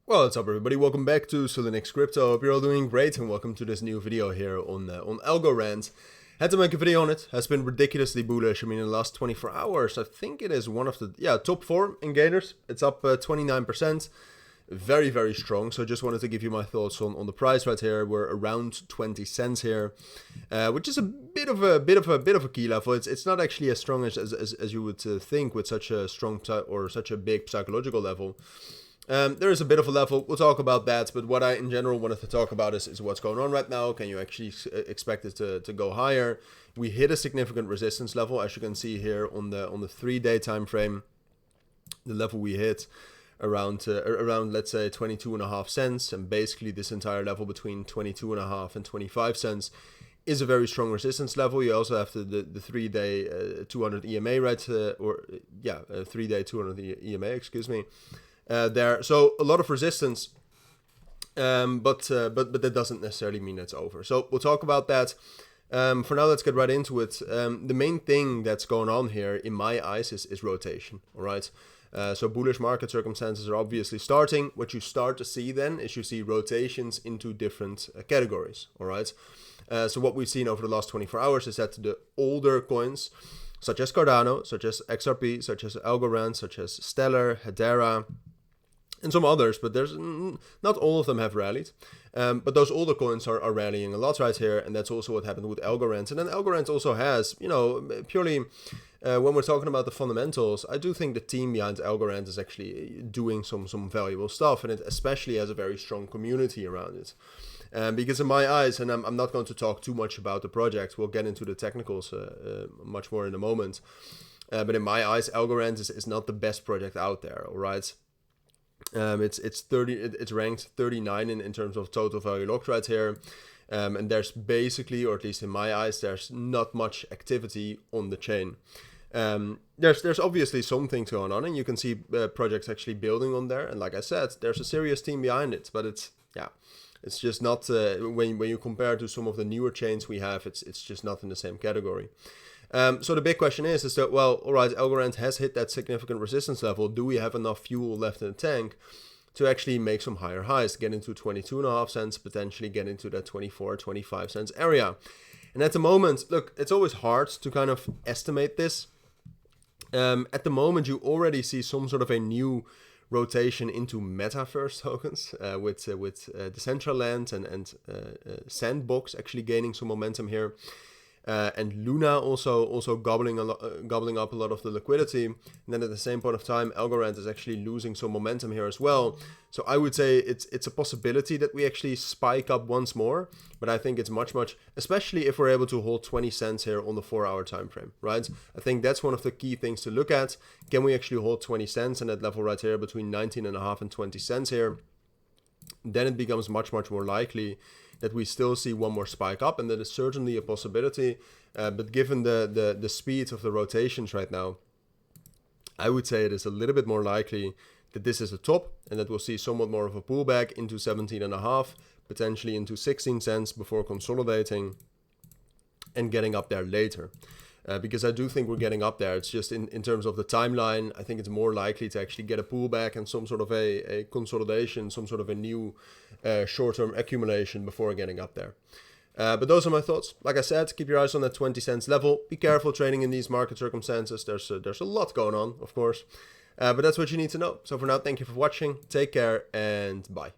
Well, what's up everybody, welcome back to Cilinix Crypto. Hope you're all doing great and welcome to this new video here on Algorand. Had to make a video on it, has been ridiculously bullish. I mean, in the last 24 hours, I think it is one of the top 4 in gainers. It's up 29%, very, very strong. So just wanted to give you my thoughts on the price right here. We're around 20 cents here, which is a bit of a key level. It's not actually as strong as you would think with such a strong or such a big psychological level. There is a bit of a level, we'll talk about that, but what I in general wanted to talk about is what's going on right now. Can you actually expect it to go higher? We hit a significant resistance level, as you can see here on the 3-day time frame. The level we hit around let's say 22.5 cents, and basically this entire level between 22.5 and 25 cents is a very strong resistance level. You also have the 3-day 200 EMA, right? 3-day 200 EMA, excuse me. There, so a lot of resistance, but that doesn't necessarily mean it's over. So we'll talk about that. For now, let's get right into it. The main thing that's going on here, in my eyes, is rotation. All right. So bullish market circumstances are obviously starting. What you start to see then is you see rotations into different categories. All right. So what we've seen over the last 24 hours is that the older coins, such as Cardano, such as XRP, such as Algorand, such as Stellar, Hedera, and some others, but there's not all of them have rallied. But those older coins are rallying a lot right here, and that's also what happened with Algorand. And then Algorand also has, purely when we're talking about the fundamentals, I do think the team behind Algorand is actually doing some valuable stuff, and it especially has a very strong community around it. Because in my eyes, and I'm not going to talk too much about the project, we'll get into the technicals much more in a moment. But in my eyes, Algorand is not the best project out there, all right? It's ranked 39 in terms of total value locked right here, and there's basically, or at least in my eyes, there's not much activity on the chain. There's obviously something going on, and you can see projects actually building on there. And like I said, there's a serious team behind it, but it's just not when you compare to some of the newer chains we have, it's just not in the same category. So the big question is that, well, all right, Algorand has hit that significant resistance level. Do we have enough fuel left in the tank to actually make some higher highs, get into 22.5 cents, potentially get into that 24, 25 cents area? And at the moment, look, it's always hard to kind of estimate this. At the moment, you already see some sort of a new rotation into metaverse tokens with Decentraland and Sandbox actually gaining some momentum here. And Luna also gobbling up a lot of the liquidity. And then at the same point of time, Algorand is actually losing some momentum here as well. So I would say it's a possibility that we actually spike up once more. But I think it's much, especially if we're able to hold 20 cents here on the 4-hour time frame, right? I think that's one of the key things to look at. Can we actually hold 20 cents and that level right here between 19.5 and 20 cents here? Then it becomes much more likely that we still see one more spike up, and that is certainly a possibility. But given the speed of the rotations right now, I would say it is a little bit more likely that this is a top, and that we'll see somewhat more of a pullback into 17.5, potentially into 16 cents before consolidating and getting up there later. Because I do think we're getting up there. It's just in terms of the timeline, I think it's more likely to actually get a pullback and some sort of a consolidation, some sort of a new short-term accumulation before getting up there. But those are my thoughts. Like I said, keep your eyes on that 20 cents level. Be careful trading in these market circumstances. There's a lot going on, of course. But that's what you need to know. So for now, thank you for watching. Take care and bye.